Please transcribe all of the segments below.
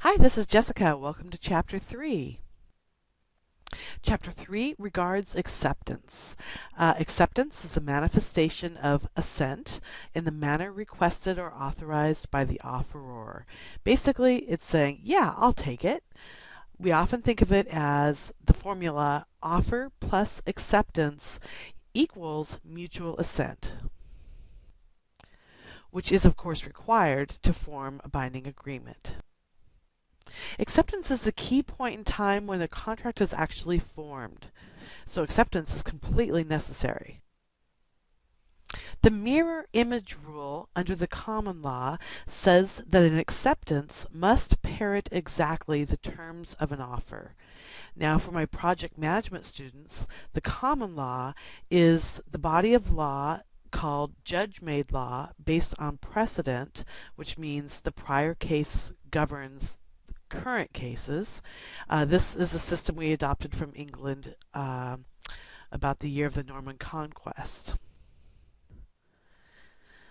Hi, this is Jessica. Welcome to Chapter 3. Chapter 3 regards acceptance. Acceptance is a manifestation of assent in the manner requested or authorized by the offeror. Basically, it's saying, yeah, I'll take it. We often think of it as the formula offer plus acceptance equals mutual assent, which is, of course, required to form a binding agreement. Acceptance is the key point in time when a contract is actually formed. So acceptance is completely necessary. The mirror image rule under the common law says that an acceptance must parrot exactly the terms of an offer. Now, for my project management students, the common law is the body of law called judge-made law based on precedent, which means the prior case governs current cases. This is a system we adopted from England about the year of the Norman Conquest.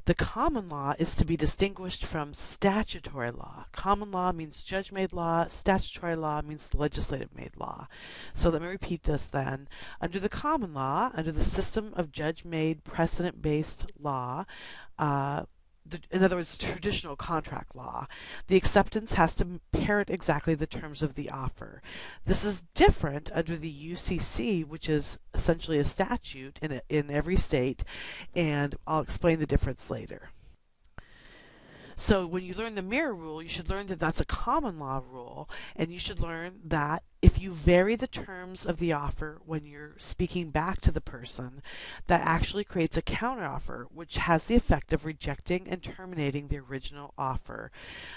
The common law is to be distinguished from statutory law. Common law means judge-made law. Statutory law means legislative-made law. So let me repeat this then. Under the common law, under the system of judge-made precedent-based law, in other words, traditional contract law, the acceptance has to parrot exactly the terms of the offer. This is different under the UCC, which is essentially a statute in every state, and I'll explain the difference later. So when you learn the mirror rule, you should learn that that's a common law rule, and you should learn that if you vary the terms of the offer when you're speaking back to the person, that actually creates a counteroffer, which has the effect of rejecting and terminating the original offer.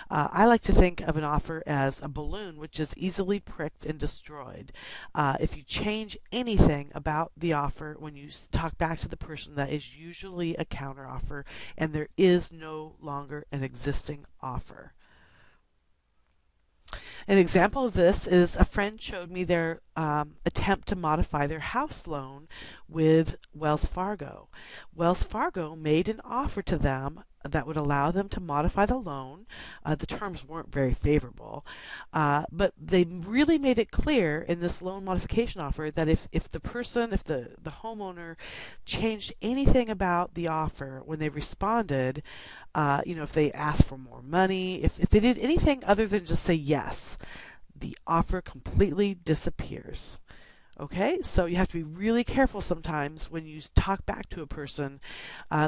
I like to think of an offer as a balloon, which is easily pricked and destroyed. If you change anything about the offer when you talk back to the person, that is usually a counteroffer, and there is no longer an existing offer. An example of this is a friend showed me their attempt to modify their house loan with Wells Fargo. Wells Fargo made an offer to them that would allow them to modify the loan. The terms weren't very favorable, but they really made it clear in this loan modification offer that if the homeowner changed anything about the offer when they responded, if they asked for more money, if they did anything other than just say yes, the offer completely disappears. Okay, so you have to be really careful sometimes when you talk back to a person.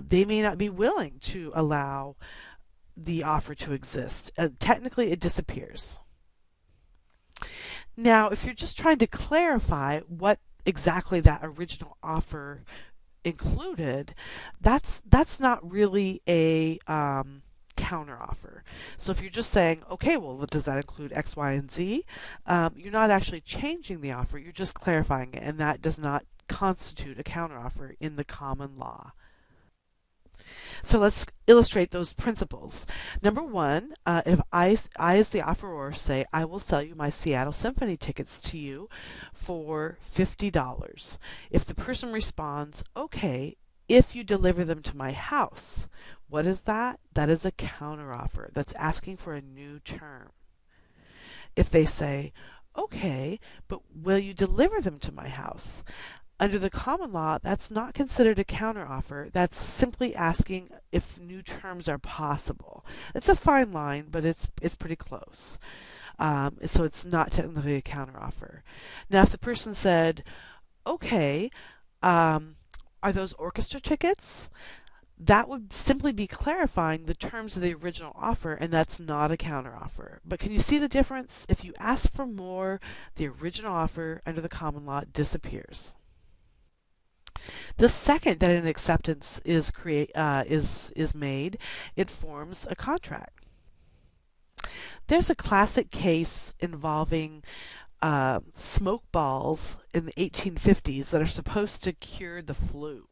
They may not be willing to allow the offer to exist. Technically, it disappears. Now, if you're just trying to clarify what exactly that original offer included, that's not really a counteroffer. So if you're just saying, okay, well, does that include X, Y, and Z? You're not actually changing the offer, you're just clarifying it, and that does not constitute a counteroffer in the common law. So let's illustrate those principles. Number one, if I as the offeror say, I will sell you my Seattle Symphony tickets to you for $50. If the person responds, okay, if you deliver them to my house, what is that? That is a counteroffer. That's asking for a new term. If they say, okay, but will you deliver them to my house? Under the common law, that's not considered a counteroffer. That's simply asking if new terms are possible. It's a fine line, but it's pretty close. So it's not technically a counteroffer. Now, if the person said, okay, are those orchestra tickets? That would simply be clarifying the terms of the original offer, and that's not a counteroffer. But can you see the difference? If you ask for more, the original offer under the common law disappears. The second that an acceptance is made, it forms a contract. There's a classic case involving smoke balls in the 1850s that are supposed to cure the flu.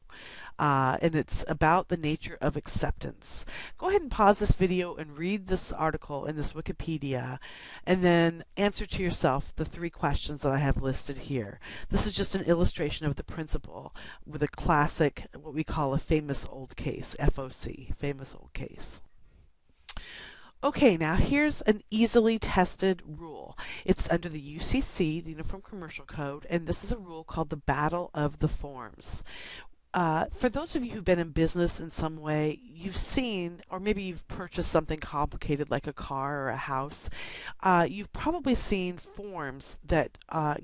And it's about the nature of acceptance. Go ahead and pause this video and read this article in this Wikipedia, and then answer to yourself the 3 questions that I have listed here. This is just an illustration of the principle with a classic, what we call a famous old case, FOC, famous old case. Okay, now here's an easily tested rule. It's under the UCC, the Uniform Commercial Code, and this is a rule called the Battle of the Forms. For those of you who've been in business in some way, you've seen, or maybe you've purchased something complicated like a car or a house, you've probably seen forms that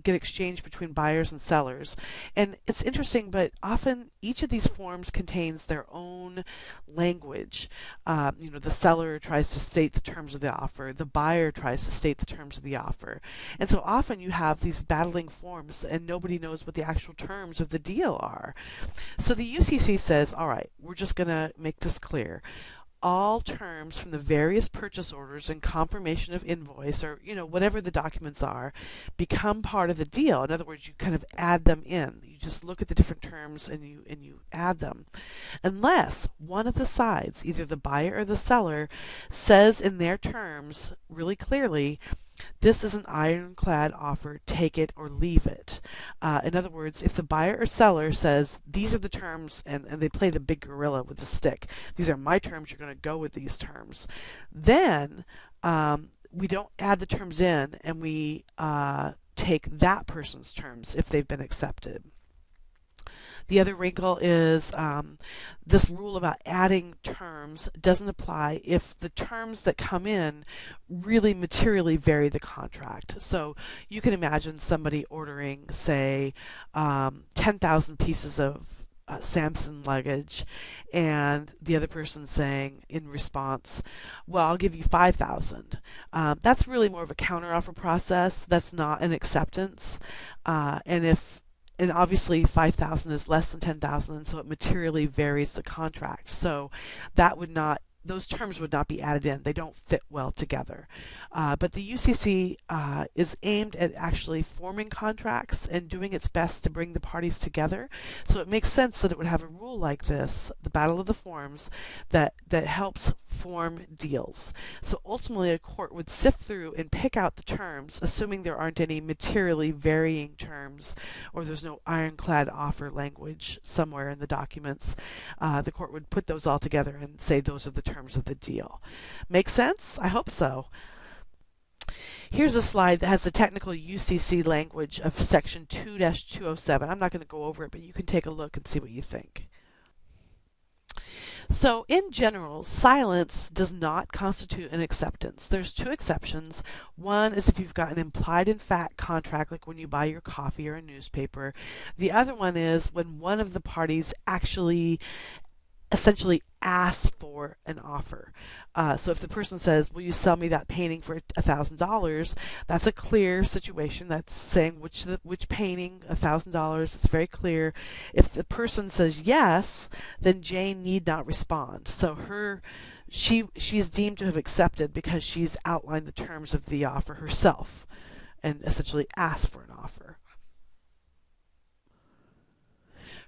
get exchanged between buyers and sellers. And it's interesting, but often each of these forms contains their own language. The seller tries to state the terms of the offer, the buyer tries to state the terms of the offer. And so often you have these battling forms and nobody knows what the actual terms of the deal are. So the UCC says, all right, we're just going to make this clear. All terms from the various purchase orders and confirmation of invoice, or whatever the documents are, become part of the deal. In other words, you kind of add them in. You just look at the different terms and you add them, unless one of the sides, either the buyer or the seller, says in their terms really clearly, this is an ironclad offer, take it or leave it. In other words, if the buyer or seller says, these are the terms, and they play the big gorilla with the stick, these are my terms, you're going to go with these terms, then we don't add the terms in and we take that person's terms if they've been accepted. The other wrinkle is this rule about adding terms doesn't apply if the terms that come in really materially vary the contract. So you can imagine somebody ordering, say, 10,000 pieces of Samson luggage, and the other person saying in response, well, I'll give you 5,000. That's really more of a counteroffer process. That's not an acceptance. And obviously 5,000 is less than 10,000, and so it materially varies the contract. So those terms would not be added in. They don't fit well together. But the UCC is aimed at actually forming contracts and doing its best to bring the parties together. So it makes sense that it would have a rule like this, the Battle of the Forms, that helps form deals. So ultimately a court would sift through and pick out the terms, assuming there aren't any materially varying terms or there's no ironclad offer language somewhere in the documents. The court would put those all together and say those are the terms of the deal. Make sense? I hope so. Here's a slide that has the technical UCC language of section 2-207. I'm not going to go over it, but you can take a look and see what you think. So in general, silence does not constitute an acceptance. There's two exceptions. One is if you've got an implied in fact contract, like when you buy your coffee or a newspaper. The other one is when one of the parties actually essentially asks for an offer. So if the person says, will you sell me that painting for $1,000, that's a clear situation. That's saying which painting, $1,000. It's very clear. If the person says yes, then Jane need not respond. So she's deemed to have accepted because she's outlined the terms of the offer herself and essentially asked for an offer.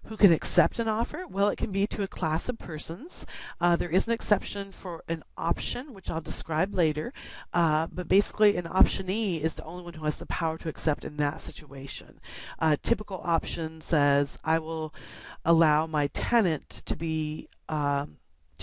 Who can accept an offer? Well, it can be to a class of persons. There is an exception for an option, which I'll describe later. But basically, an optionee is the only one who has the power to accept in that situation. Typical option says, I will allow my tenant to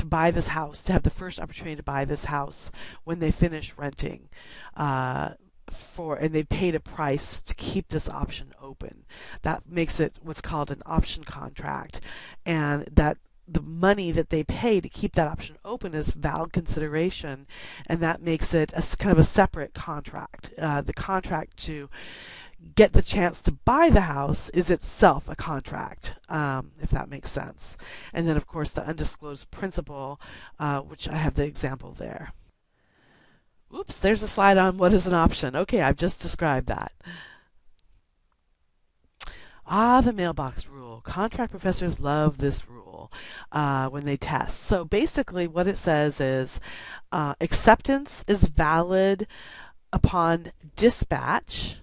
buy this house, to have the first opportunity to buy this house when they finish renting. And they paid a price to keep this option open. That makes it what's called an option contract, and that the money that they pay to keep that option open is valid consideration, and that makes it kind of a separate contract. The contract to get the chance to buy the house is itself a contract, if that makes sense. And then, of course, the undisclosed principal, which I have the example there. Oops, there's a slide on what is an option. Okay, I've just described that. The mailbox rule. Contract professors love this rule when they test. So basically what it says is acceptance is valid upon dispatch.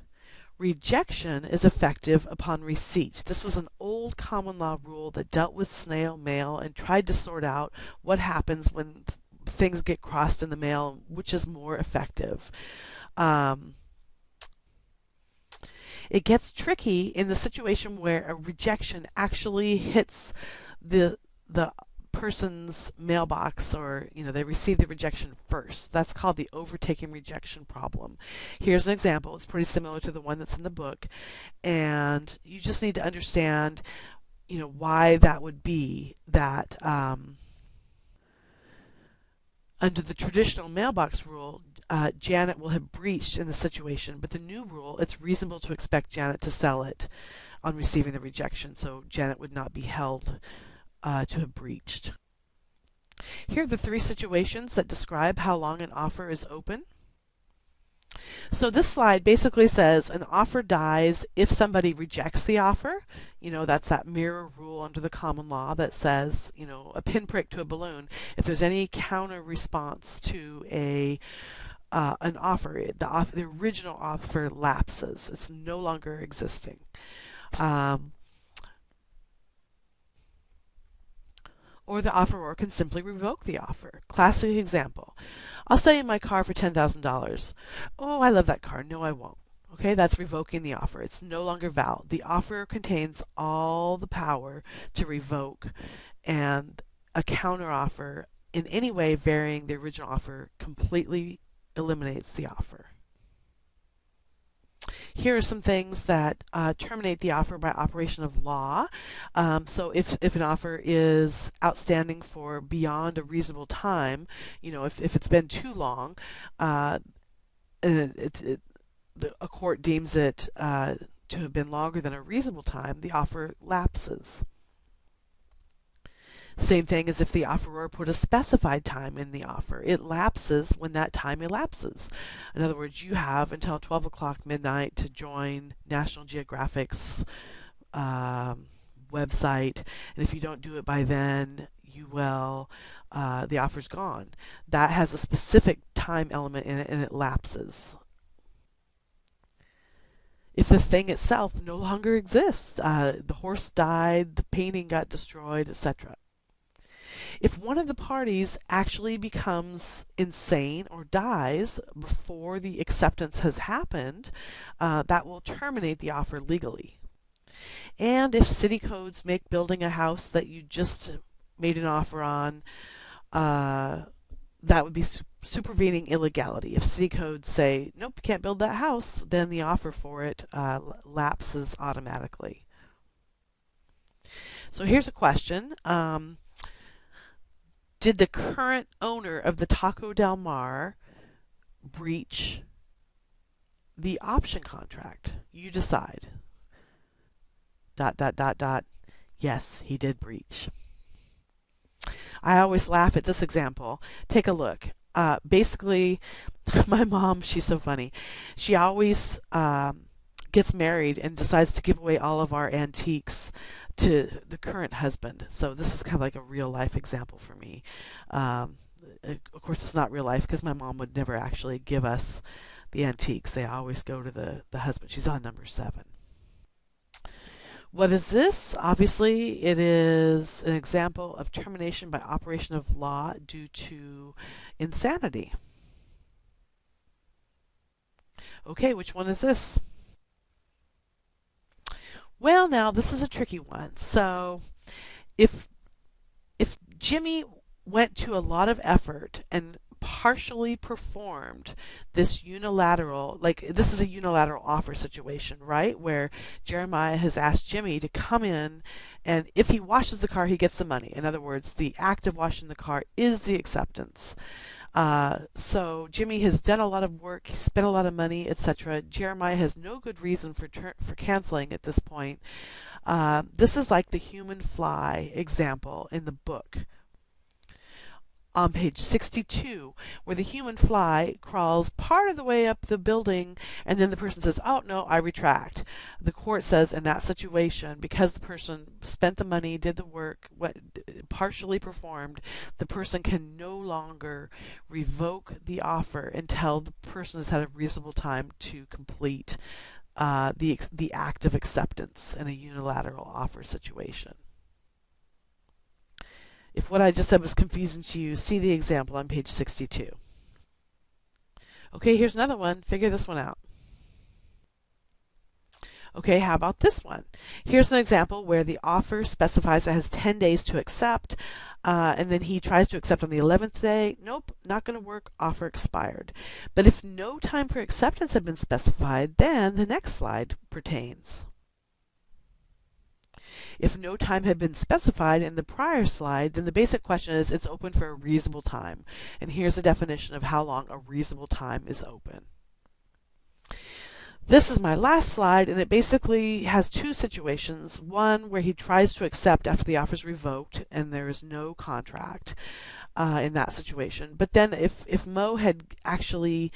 Rejection is effective upon receipt. This was an old common law rule that dealt with snail mail and tried to sort out what happens when things get crossed in the mail, which is more effective. It gets tricky in the situation where a rejection actually hits the person's mailbox, or they receive the rejection first. That's called the overtaking rejection problem. Here's an example. It's pretty similar to the one that's in the book, and you just need to understand why that would be that. Under the traditional mailbox rule, Janet will have breached in the situation, but the new rule, it's reasonable to expect Janet to sell it on receiving the rejection, so Janet would not be held to have breached. Here are the 3 situations that describe how long an offer is open. So this slide basically says an offer dies if somebody rejects the offer. That's that mirror rule under the common law that says, a pinprick to a balloon. If there's any counter response to an offer, the original offer lapses. It's no longer existing. Or the offeror can simply revoke the offer. Classic example. I'll sell you my car for $10,000. Oh, I love that car. No, I won't. Okay, that's revoking the offer. It's no longer valid. The offer contains all the power to revoke, and a counteroffer in any way varying the original offer completely eliminates the offer. Here are some things that terminate the offer by operation of law. So if an offer is outstanding for beyond a reasonable time, if it's been too long, and a court deems it to have been longer than a reasonable time, the offer lapses. Same thing as if the offeror put a specified time in the offer. It lapses when that time elapses. In other words, you have until 12 o'clock midnight to join National Geographic's website, and if you don't do it by then, you will, the offer's gone. That has a specific time element in it, and it lapses. If the thing itself no longer exists, the horse died, the painting got destroyed, etc. If one of the parties actually becomes insane or dies before the acceptance has happened, that will terminate the offer legally. And if city codes make building a house that you just made an offer on, that would be supervening illegality. If city codes say, nope, you can't build that house, then the offer for it lapses automatically. So here's a question. Did the current owner of the Taco Del Mar breach the option contract? You decide. ... Yes, he did breach. I always laugh at this example. Take a look. Basically, my mom, she's so funny. She always gets married and decides to give away all of our antiques to the current husband. So this is kind of like a real life example for me. Of course, it's not real life because my mom would never actually give us the antiques. They always go to the husband. She's on number 7. What is this? Obviously, it is an example of termination by operation of law due to insanity. Okay, which one is this? Well, now this is a tricky one. So, if Jimmy went to a lot of effort and partially performed this unilateral, like this is a unilateral offer situation, right? Where Jeremiah has asked Jimmy to come in, and if he washes the car, he gets the money. In other words, the act of washing the car is the acceptance. So Jimmy has done a lot of work, he spent a lot of money, etc. Jeremiah has no good reason for canceling at this point. This is like the human fly example in the book on page 62, where the human fly crawls part of the way up the building, and then the person says, oh, no, I retract. The court says in that situation, because the person spent the money, did the work, partially performed, the person can no longer revoke the offer until the person has had a reasonable time to complete the act of acceptance in a unilateral offer situation. If what I just said was confusing to you, see the example on page 62. Okay, here's another one. Figure this one out. Okay, how about this one? Here's an example where the offer specifies it has 10 days to accept, and then he tries to accept on the 11th day. Nope, not going to work, offer expired. But if no time for acceptance had been specified, then the next slide pertains. If no time had been specified in the prior slide, then the basic question is it's open for a reasonable time. And here's a definition of how long a reasonable time is open. This is my last slide, and it basically has two situations. One where he tries to accept after the offer is revoked and there is no contract in that situation. But then if Mo had actually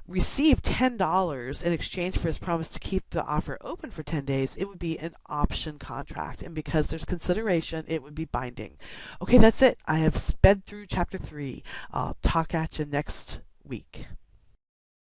received $10 in exchange for his promise to keep the offer open for 10 days, it would be an option contract. And because there's consideration, it would be binding. Okay, that's it. I have sped through chapter 3. I'll talk at you next week.